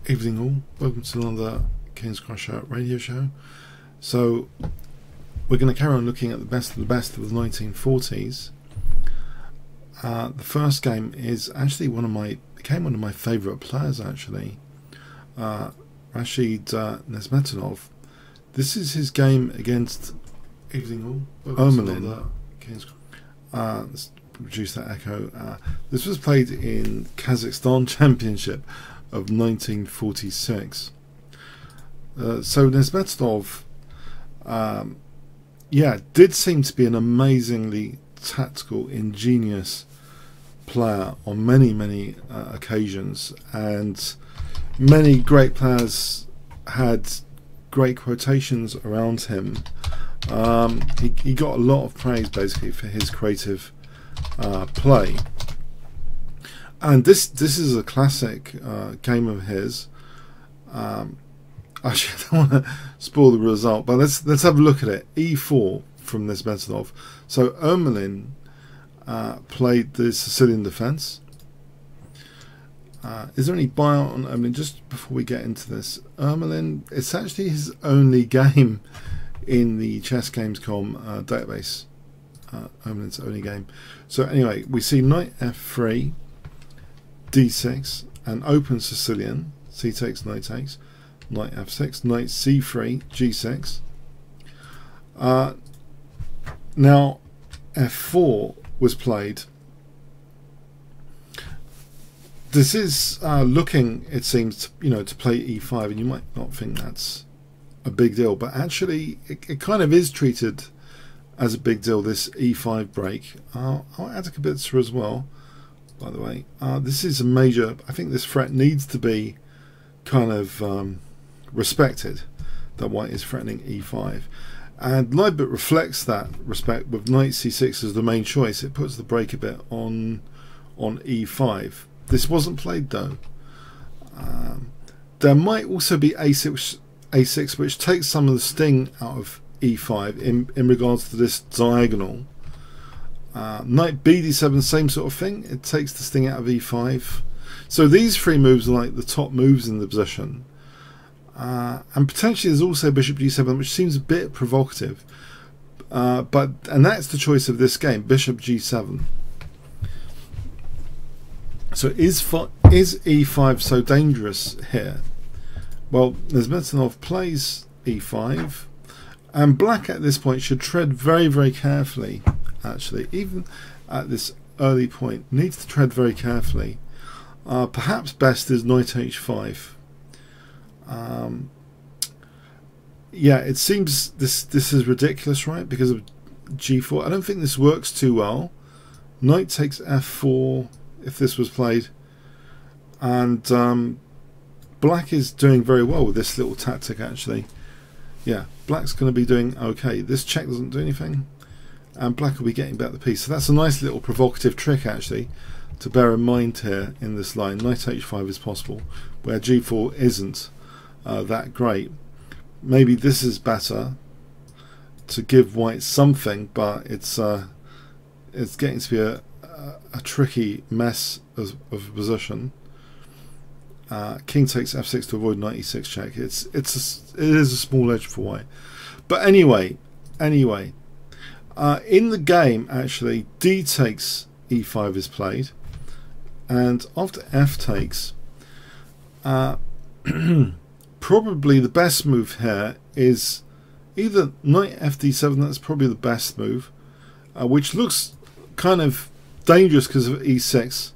Evening all, welcome to another Kingscrusher radio show. So we're going to carry on looking at the best of the 1940s. The first game is actually one of my favourite players actually, Rashid Nezhmetdinov. This is his game against Ermolin. Let's reduce that echo. This was played in Kazakhstan Championship of 1946. So Nezhmetdinov, did seem to be an amazingly tactical, ingenious player on many occasions, and many great players had great quotations around him. He got a lot of praise basically for his creative play. And this is a classic game of his. Actually, I don't want to spoil the result, but let's have a look at it. E4 from Nezhmetdinov. So Ermolin played the Sicilian defence. Is there any buyout on Ermolin? Just before we get into this, Ermolin, it's actually his only game in the chessgames.com database. Ermolin's only game. So anyway, we see knight f3, d6, and open Sicilian. C takes, knight takes, knight f6, knight c3, g6. Now f4 was played. This is looking, it seems, to play e5, and you might not think that's a big deal, but actually it kind of is treated as a big deal, this e5 break. I'll add a Qxb7 as well, by the way. This is a major, I think this threat needs to be kind of respected, that white is threatening e5. And Lightbit reflects that respect with knight c6 as the main choice. It puts the break a bit on e5. This wasn't played though. There might also be a6, which takes some of the sting out of e5 in regards to this diagonal. Knight bd7, same sort of thing. It takes the sting out of e5. So these three moves are like the top moves in the position. And potentially there's also bishop g7, which seems a bit provocative. And that's the choice of this game, bishop g7. So is e5 so dangerous here? Well, Nezhmetdinov plays e5, and black at this point should tread very carefully. Actually, even at this early point, needs to tread very carefully. Perhaps best is knight h5. It seems this is ridiculous, right? Because of g4. I don't think this works too well. Knight takes f4 if this was played, and black is doing very well with this little tactic actually. Yeah, black's going to be doing okay. This check doesn't do anything, and black will be getting back the piece. So that's a nice little provocative trick actually to bear in mind here in this line. Knight h5 is possible, where g4 isn't that great. Maybe this is better to give white something, but it's getting to be a tricky mess of a position. King takes f6 to avoid knight e6 check. It is a small edge for white. But anyway, in the game actually d takes e5 is played, and after f takes, probably the best move here is either knight fd7. That's probably the best move, which looks kind of dangerous because of e6.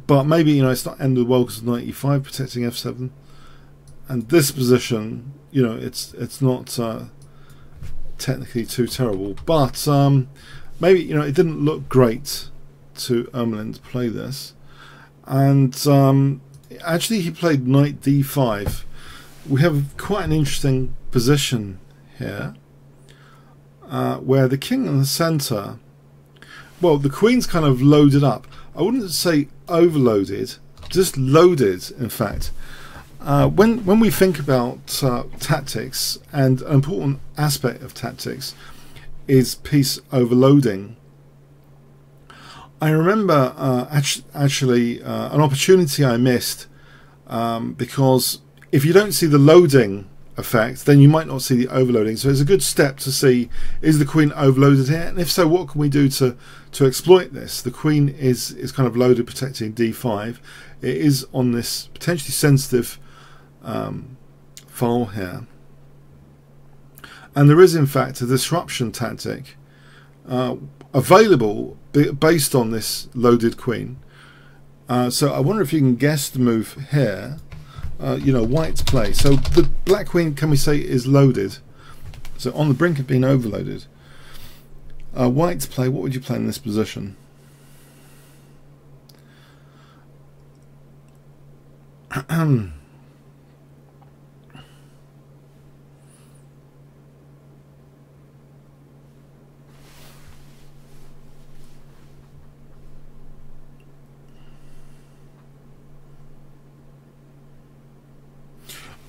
But maybe it's not end of the world because of knight e5 protecting f7, and this position, it's not technically too terrible. But maybe it didn't look great to Ermolin to play this, and actually he played knight d5. We have quite an interesting position here, where the king in the center, well, the queen's kind of loaded up. I wouldn't say overloaded, just loaded in fact. When we think about tactics, and an important aspect of tactics is piece overloading, I remember actually an opportunity I missed because if you don't see the loading effect, then you might not see the overloading. So it's a good step to see, is the queen overloaded here, and if so, what can we do to exploit this? The queen is kind of loaded, protecting d5. It is on this potentially sensitive file here, and there is in fact a disruption tactic available based on this loaded queen. So I wonder if you can guess the move here. You know, white's play. So the black queen, can we say, is loaded? So on the brink of being overloaded. White's play, what would you play in this position?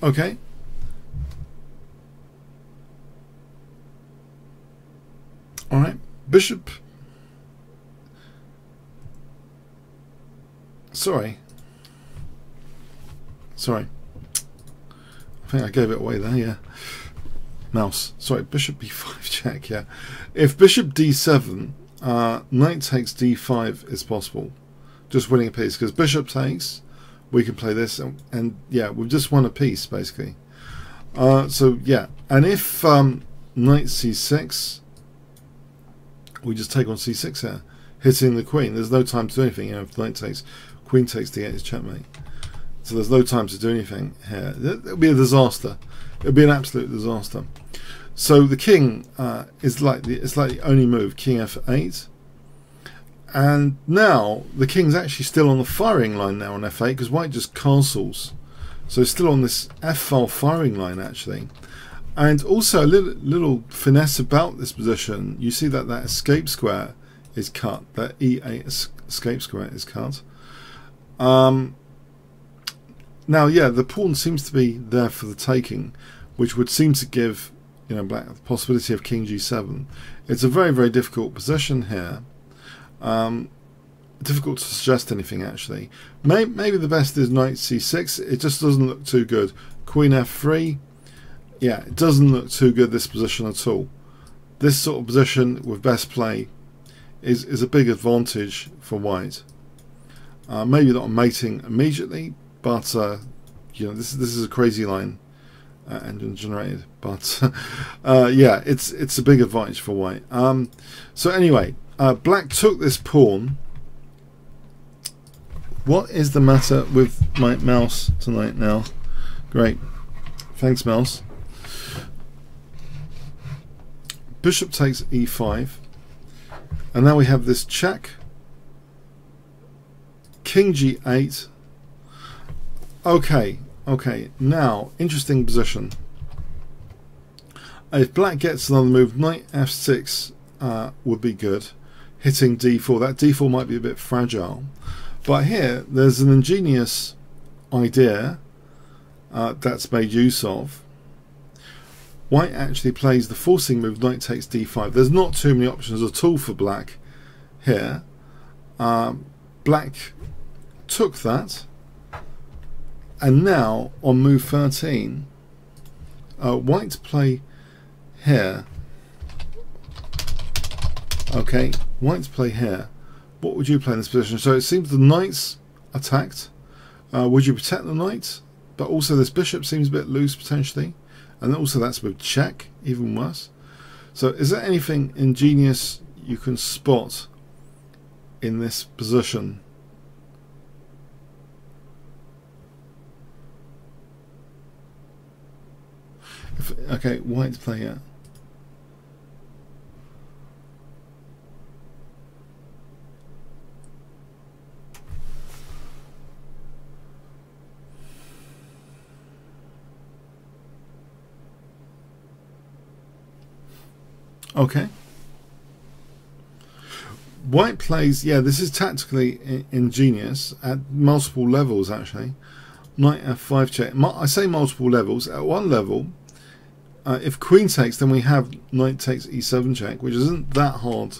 Okay. All right. Bishop. Sorry. I think I gave it away there, yeah. Mouse. Sorry, bishop b5 check, yeah. If bishop d7, knight takes d5 is possible. Just winning a piece, because bishop takes, we can play this, and yeah, we've just won a piece basically. So yeah, and if knight c6, we just take on c6 here, hitting the queen. There's no time to do anything. You know, if knight takes, queen takes d8 is checkmate. So there's no time to do anything here. It'll be a disaster. It'll be an absolute disaster. So the king is like the only move, king f8. And now the king's actually still on the firing line now on f8, because white just castles. So it's still on this f-file firing line actually. And also a little finesse about this position. You see that that escape square is cut. That e8 escape square is cut. Now, yeah, the pawn seems to be there for the taking, which would seem to give, you know, black the possibility of king g7. It's a very, very difficult position here. Difficult to suggest anything actually. Maybe the best is knight c6. It just doesn't look too good. Queen f3. Yeah, it doesn't look too good, this position at all. This sort of position with best play is a big advantage for white. Maybe not mating immediately, but you know, this is a crazy line engine generated. But yeah, it's a big advantage for white. So anyway. Black took this pawn. What is the matter with my mouse tonight now? Great. Thanks, mouse. Bishop takes e5. And now we have this check. King g8. Okay. Now, interesting position. If black gets another move, knight f6 would be good. Hitting d4. That d4 might be a bit fragile, but here there's an ingenious idea that's made use of. White actually plays the forcing move, knight takes d5. There's not too many options at all for black here. Black took that, and now on move 13, white play here. Okay, white's play here. What would you play in this position? So it seems the knight's attacked. Would you protect the knight? But also this bishop seems a bit loose potentially. And also that's with check, even worse. So is there anything ingenious you can spot in this position? Okay, white's play here. Okay. White plays, yeah, this is tactically ingenious at multiple levels actually. Knight f5 check. I say multiple levels. At one level, if queen takes, then we have knight takes e7 check, which isn't that hard,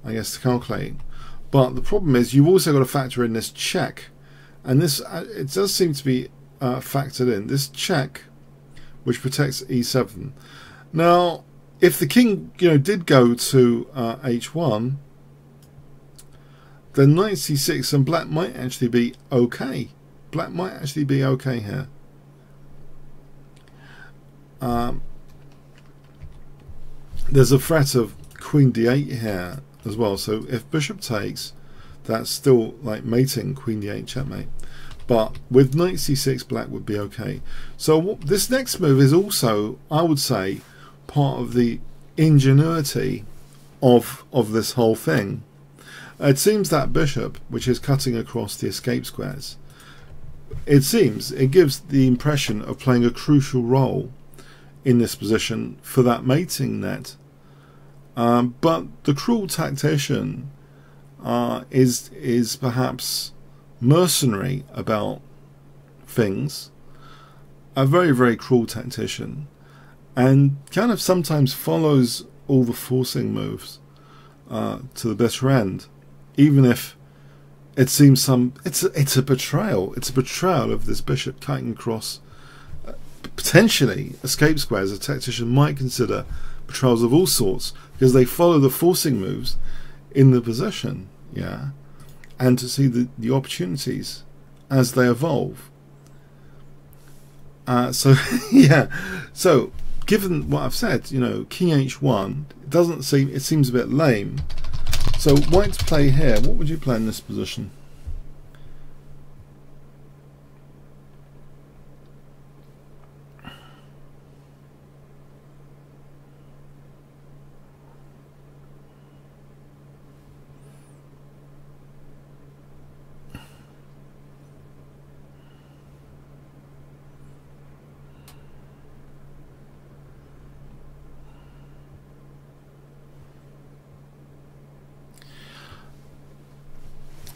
I guess, to calculate. But the problem is you've also got to factor in this check, and this it does seem to be factored in, this check which protects e7. Now if the king, you know, did go to h1, then knight c6 and black might actually be okay. Black might actually be okay here. There's a threat of queen d8 here as well, so if bishop takes, that's still like mating queen d8 checkmate, but with knight c6 black would be okay. So this next move is also, I would say, part of the ingenuity of this whole thing. It seems that bishop, which is cutting across the escape squares, it gives the impression of playing a crucial role in this position for that mating net. But the cruel tactician is perhaps mercenary about things, a very, very cruel tactician, and kind of sometimes follows all the forcing moves to the bitter end, even if it seems it's a betrayal. It's a betrayal of this bishop cutting across potentially escape squares. A tactician might consider betrayals of all sorts because they follow the forcing moves in the position, yeah, and to see the opportunities as they evolve. So yeah, so given what I've said, you know, king h1, it seems a bit lame. So white's play here, what would you play in this position?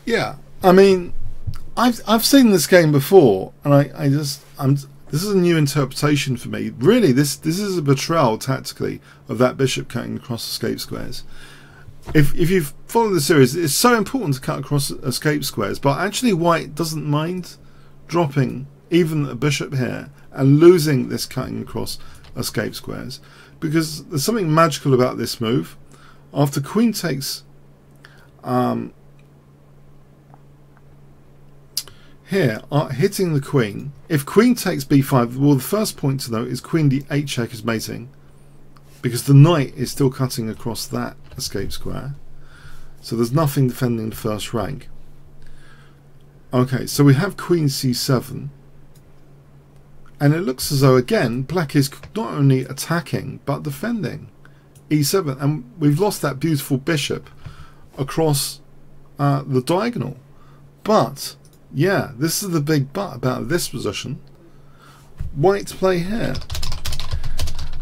Yeah, I mean, I've seen this game before, and this is a new interpretation for me. Really, this is a betrayal tactically of that bishop cutting across escape squares. If you follow the series, it's so important to cut across escape squares, but actually white doesn't mind dropping even a bishop here and losing this cutting across escape squares, because there's something magical about this move. After queen takes here, hitting the queen, if queen takes b5, well, the first point to note is queen d8 check is mating, because the knight is still cutting across that escape square, so there's nothing defending the first rank. Okay, so we have queen c7, and it looks as though again black is not only attacking but defending e7, and we've lost that beautiful bishop across the diagonal. But yeah, this is the big but about this position. White's play here.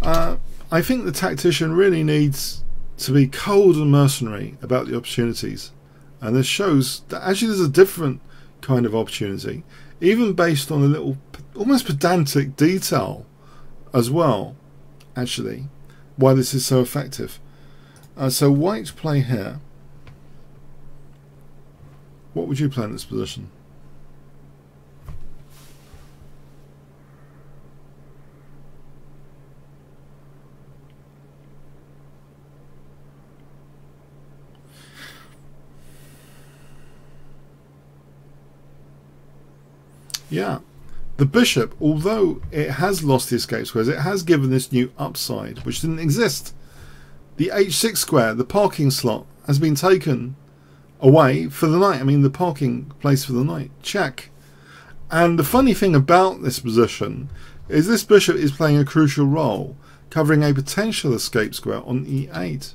I think the tactician really needs to be cold and mercenary about the opportunities, and this shows that actually there's a different kind of opportunity, even based on a little almost pedantic detail as well, actually, why this is so effective. So white's play here. What would you play in this position? Yeah, the bishop, although it has lost the escape squares, it has given this new upside, which didn't exist. The h6 square, the parking slot, has been taken away for the knight. I mean, the parking place for the knight. Check. And the funny thing about this position is this bishop is playing a crucial role, covering a potential escape square on e8.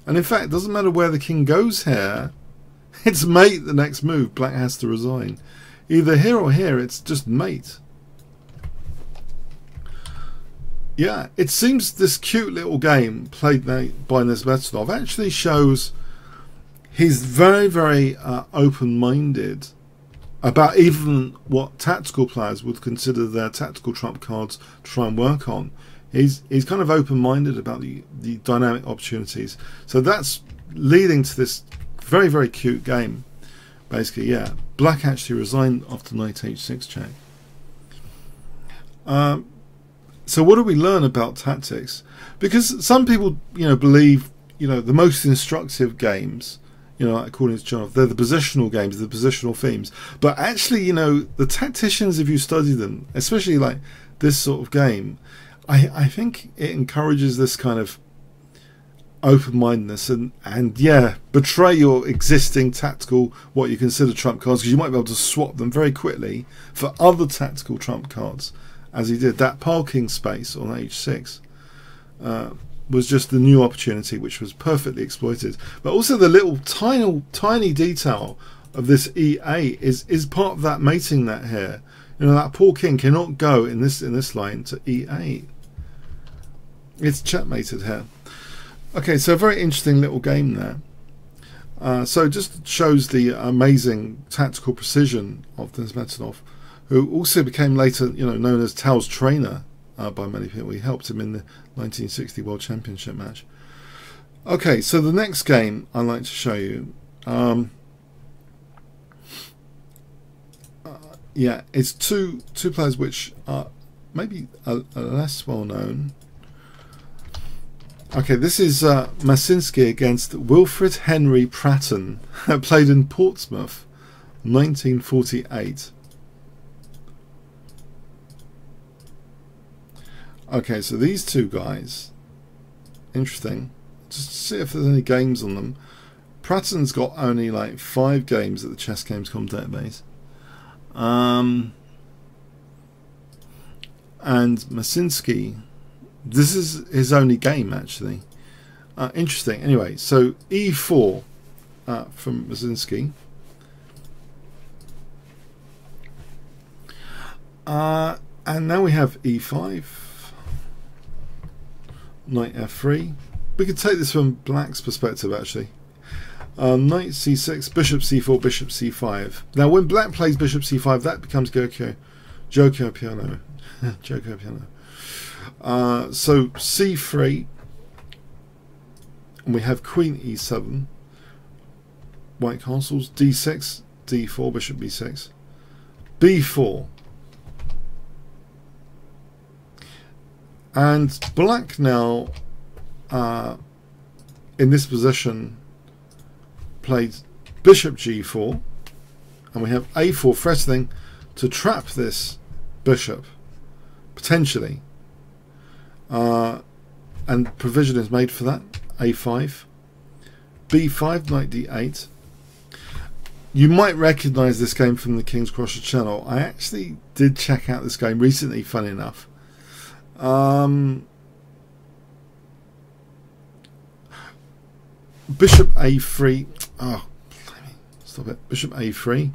And in fact, it doesn't matter where the king goes here, it's mate the next move. Black has to resign. Either here or here, it's just mate. Yeah, it seems this cute little game played by Nezhmetdinov actually shows he's very, very open-minded about even what tactical players would consider their tactical trump cards to try and work on. He's kind of open-minded about the dynamic opportunities. So that's leading to this Very, very cute game. Basically, yeah. Black actually resigned after knight h6 check. So what do we learn about tactics? Because some people, believe, the most instructive games, according to John, they're the positional games, the positional themes. But actually, the tacticians, if you study them, especially like this sort of game, I think it encourages this kind of open-mindedness and yeah, betray your existing tactical, what you consider trump cards, because you might be able to swap them very quickly for other tactical trump cards, as he did. That parking space on h6 was just the new opportunity, which was perfectly exploited. But also the little tiny detail of this e8 is part of that mating net here. That poor king cannot go in this line to e8. It's checkmated here. Okay, so a very interesting little game there. So it just shows the amazing tactical precision of Nezhmetdinov, who also became later, known as Tao's trainer by many people. He helped him in the 1960 World Championship match. Okay, so the next game I'd like to show you, yeah, it's two players which are maybe less well known. Okay, this is Maczynski against Wilfred Henry Pratten, played in Portsmouth, 1948. Okay, so these two guys, interesting. Just to see if there's any games on them. Pratten's got only like 5 games at the Chess.com database. And Maczynski, this is his only game actually. Interesting. Anyway, so e4 from Maczynski. And now we have e5, knight f3. We could take this from black's perspective actually. Knight c6, bishop c4, bishop c5. Now when black plays bishop c5, that becomes Joko piano. Joko piano. So c3, and we have queen e7, white castles, d6, d4, bishop b6, b4, and black now in this position played bishop g4, and we have a4 threatening to trap this bishop potentially. And provision is made for that. a5, b5, knight d8. You might recognize this game from the Kingscrusher channel. I actually did check out this game recently, funny enough. Bishop a3. Oh, stop it. Bishop a3.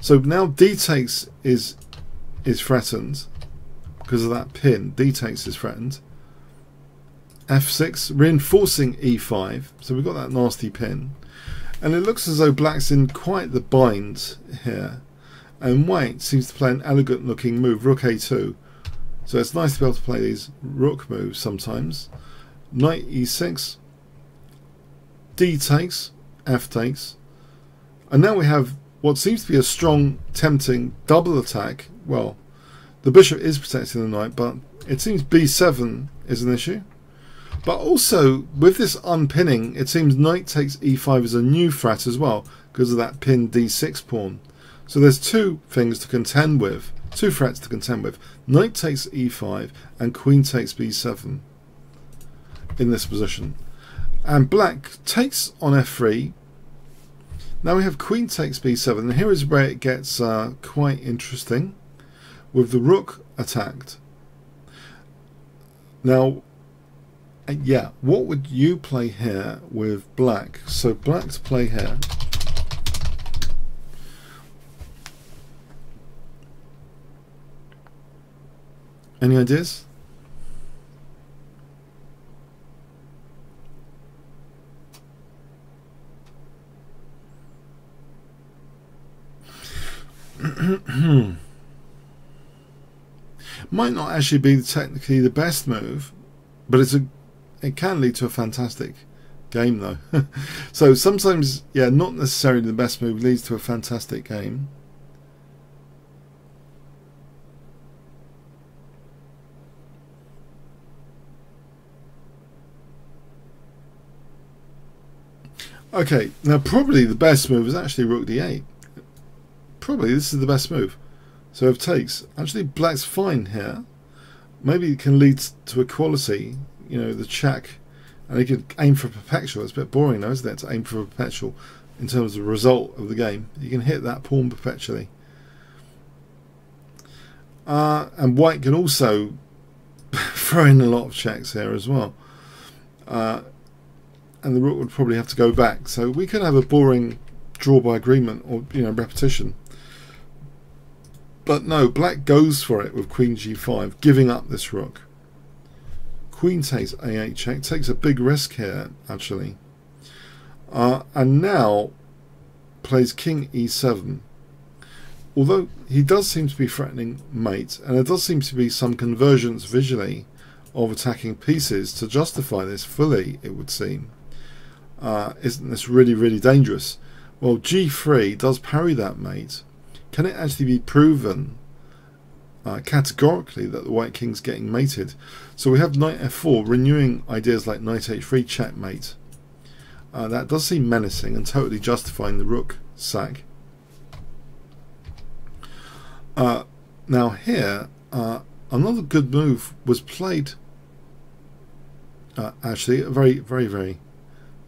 So now d takes is threatened because of that pin. D takes is threatened. f6, reinforcing e5, so we've got that nasty pin, and it looks as though black's in quite the bind here, and white seems to play an elegant looking move, rook a2, so it's nice to be able to play these rook moves sometimes. Knight e6, d takes, f takes, and now we have what seems to be a strong, tempting double attack. Well, the bishop is protecting the knight, but it seems b7 is an issue. But also, with this unpinning, it seems knight takes e5 is a new threat as well, because of that pinned d6 pawn. So there's two things to contend with, two threats to contend with. Knight takes e5 and queen takes b7 in this position. And black takes on f3. Now we have queen takes b7, and here is where it gets quite interesting, with the rook attacked. Now, yeah, what would you play here with black? So black to play here. Any ideas? Might not actually be technically the best move, but it can lead to a fantastic game though. So sometimes, yeah, not necessarily the best move leads to a fantastic game. Okay, now probably the best move is actually rook d8. Probably this is the best move. So if takes, actually black's fine here. Maybe it can lead to equality, you know, the check, and he could aim for perpetual. It's a bit boring though, isn't it, to aim for a perpetual in terms of the result of the game. You can hit that pawn perpetually. And white can also throw in a lot of checks here as well. And the rook would probably have to go back. So we could have a boring draw by agreement, or, you know, repetition. But no, black goes for it with queen g5, giving up this rook. Queen takes a8 check, takes a big risk here, actually. And now plays king e7. Although he does seem to be threatening mate, and there does seem to be some convergence visually of attacking pieces to justify this fully, it would seem. Isn't this really, really dangerous? Well, g3 does parry that mate. Can it actually be proven categorically that the white king's getting mated? So we have knight f4 renewing ideas like knight h3 checkmate. That does seem menacing and totally justifying the rook sack. Now here, another good move was played. Actually, a very, very, very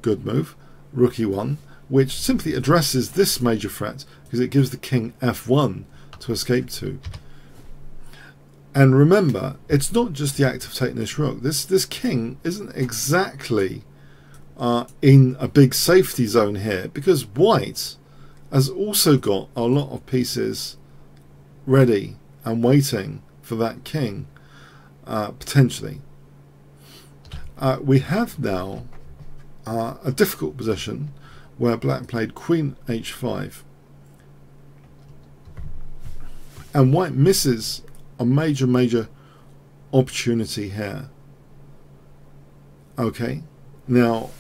good move, rook e1, which simply addresses this major threat because it gives the king f1 to escape to. And remember, it's not just the act of taking this rook. This king isn't exactly in a big safety zone here, because white has also got a lot of pieces ready and waiting for that king, potentially. We have now a difficult position where black played queen h5 and white misses a major opportunity here. Okay, now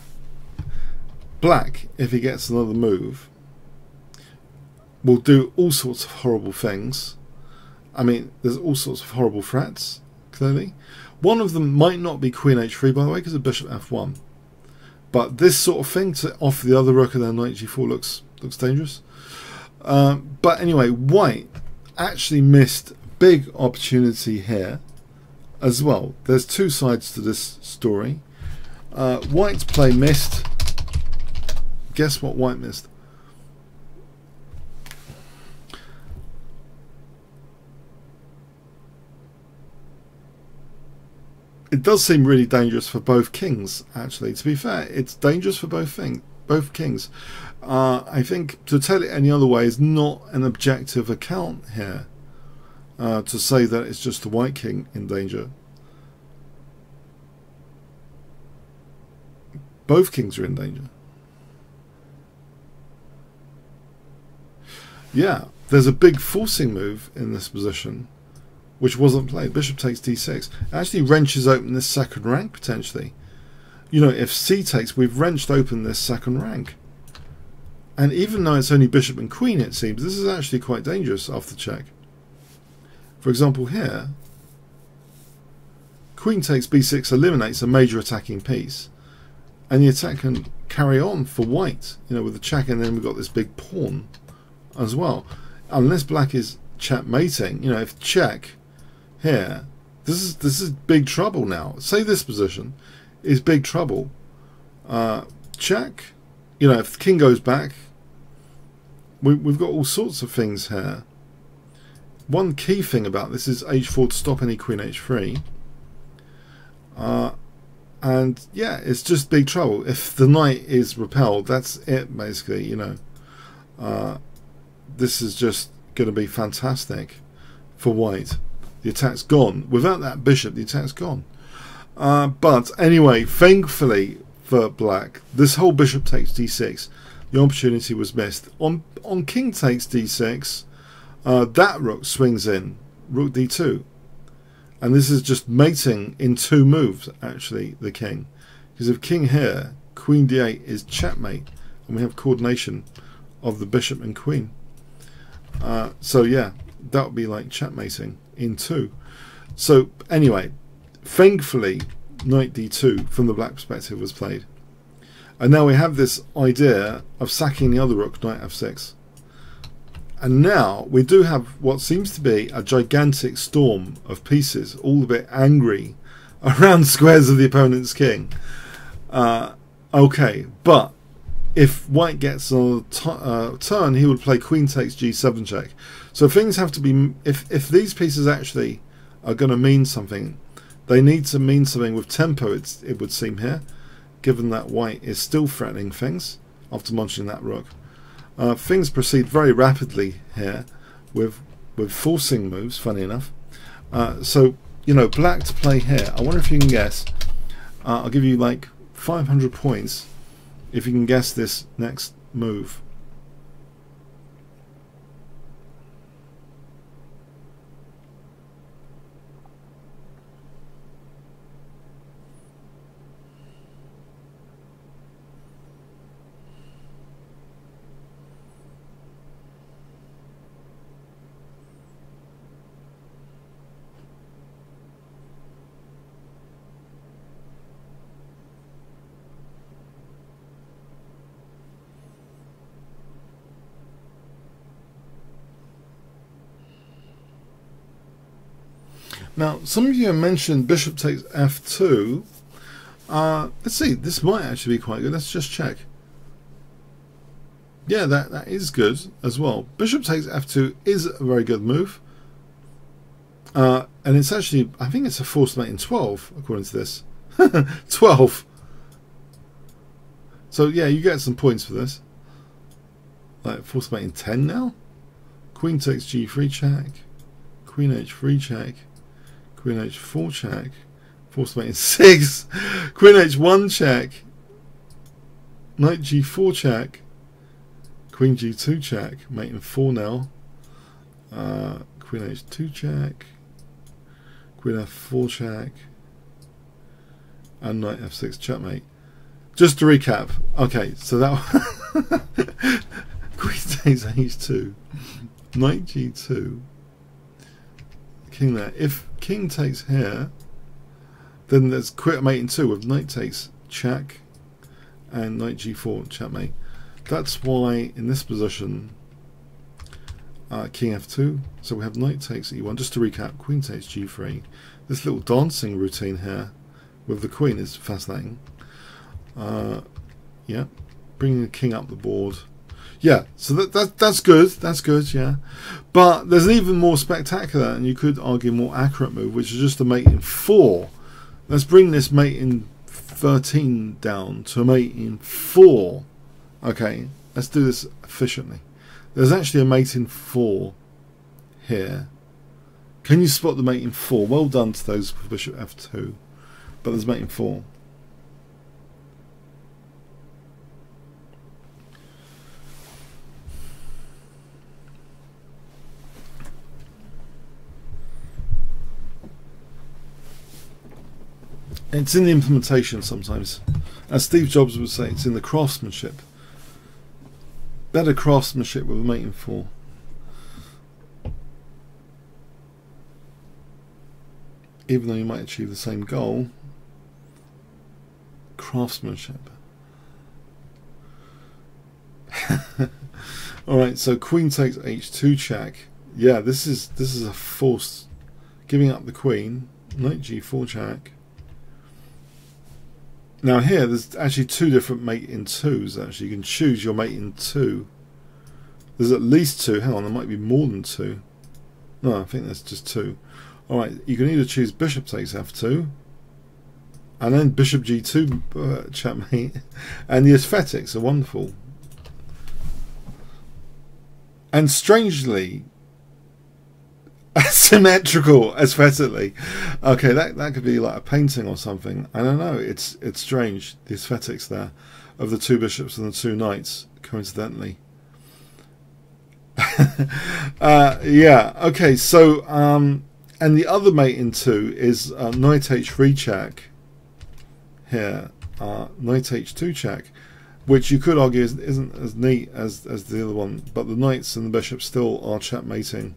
black, if he gets another move, will do all sorts of horrible things. I mean, there's all sorts of horrible threats, clearly. One of them might not be queen h3, by the way, because of bishop f1. But this sort of thing to offer the other rook and then knight g4 looks dangerous. But anyway, white actually missed big opportunity here as well. There's two sides to this story. White's play missed. Guess what white missed? It does seem really dangerous for both kings, actually. To be fair, it's dangerous for both kings. I think to tell it any other way is not an objective account here. To say that it's just the white king in danger. Both kings are in danger. Yeah, there's a big forcing move in this position, which wasn't played. Bishop takes d6. It actually wrenches open this second rank, potentially. You know, if c takes, we've wrenched open this second rank. And even though it's only bishop and queen, it seems, this is actually quite dangerous after check. For example, here, queen takes b6 eliminates a major attacking piece. And the attack can carry on for white, you know, with the check, and then we've got this big pawn as well. Unless black is checkmating, you know, if check here, this is big trouble now. Say this position is big trouble. Check, you know, if the king goes back, we've got all sorts of things here. One key thing about this is h4 to stop any queen h3. And yeah, it's just big trouble. If the knight is repelled, that's it basically, you know. This is just going to be fantastic for white. The attack's gone. Without that bishop, the attack's gone. But anyway, thankfully for black, this whole bishop takes d6, the opportunity was missed. On king takes d6, that rook swings in, rook d2. And this is just mating in two moves, actually, the king. Because if king here, queen d8 is checkmate, and we have coordination of the bishop and queen. So yeah, that would be like checkmating in 2. So anyway, thankfully knight d2 from the black perspective was played, and now we have this idea of sacking the other rook, knight f6. And now we do have what seems to be a gigantic storm of pieces, all a bit angry around squares of the opponent's king. Okay, but if white gets on a turn, he would play queen takes g7 check. So things have to be, if these pieces actually are going to mean something, they need to mean something with tempo, it would seem here, given that white is still threatening things after munching that rook. Things proceed very rapidly here with forcing moves, funny enough. So, you know, black to play here. I wonder if you can guess. I'll give you like 500 points if you can guess this next move. Now, some of you have mentioned bishop takes f2. Let's see, this might actually be quite good. Let's just check. Yeah, that is good as well. Bishop takes f2 is a very good move. And it's actually, I think it's a forced mate in 12, according to this. 12! So yeah, you get some points for this. Like forced mate in 10 now? Queen takes g3 check. Queen h3 check. Queen h4 check, forced mate in 6, Queen h1 check, Knight g4 check, Queen g2 check, mate in 4 now, Queen h2 check, Queen f4 check, and Knight f6 checkmate. Just to recap, okay, so that Queen takes h2, Knight g2, King there. If King takes here, then there's quit mate in 2 with Knight takes check and Knight g4 checkmate. That's why in this position King f2, so we have Knight takes e1. Just to recap, Queen takes g3. This little dancing routine here with the Queen is fascinating. Yeah, bringing the King up the board. Yeah, so that's good. That's good, yeah. But there's an even more spectacular, and you could argue more accurate move, which is just a mate in 4. Let's bring this mate in 13 down to a mate in 4. Okay, let's do this efficiently. There's actually a mate in 4 here. Can you spot the mate in 4? Well done to those for bishop f2. But there's mate in 4. It's in the implementation sometimes. As Steve Jobs would say, it's in the craftsmanship. Better craftsmanship with a mate in 4. Even though you might achieve the same goal, craftsmanship. Alright, so Queen takes h2 check. Yeah, this is a forced giving up the Queen. Knight g4 check. Now here, there's actually 2 different mate in 2s. Actually, you can choose your mate in 2. There's at least 2. Hang on, there might be more than 2. No, I think there's just 2. All right, you can either choose bishop takes f2, and then bishop g2 checkmate, and the aesthetics are wonderful. And strangely symmetrical aesthetically. Okay, that could be like a painting or something. I don't know, it's strange, the aesthetics there of the 2 bishops and the 2 knights, coincidentally. Yeah, okay, so and the other mate in 2 is knight h3 check here, knight h2 check, which you could argue isn't as neat as the other one, but the knights and the bishops still are checkmating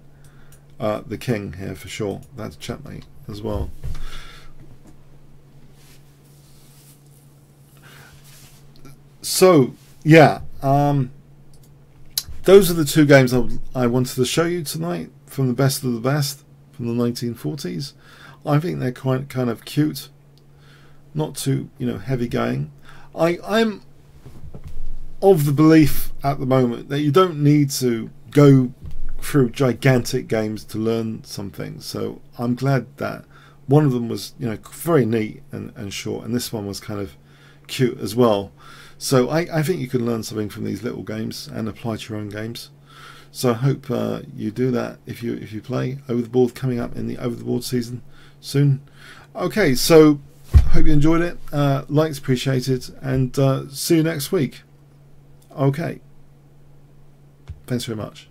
the king here for sure. That's checkmate as well. So yeah, those are the two games I wanted to show you tonight from the best of the best from the 1940s. I think they're quite kind of cute, not too heavy going. I'm of the belief at the moment that you don't need to go through gigantic games to learn something. So I'm glad that one of them was very neat and short, and this one was kind of cute as well. So I think you can learn something from these little games and apply to your own games. So I hope you do that if you play Over the Board, coming up in the Over the Board season soon. Okay, so hope you enjoyed it. Likes appreciated, and see you next week. Okay, thanks very much.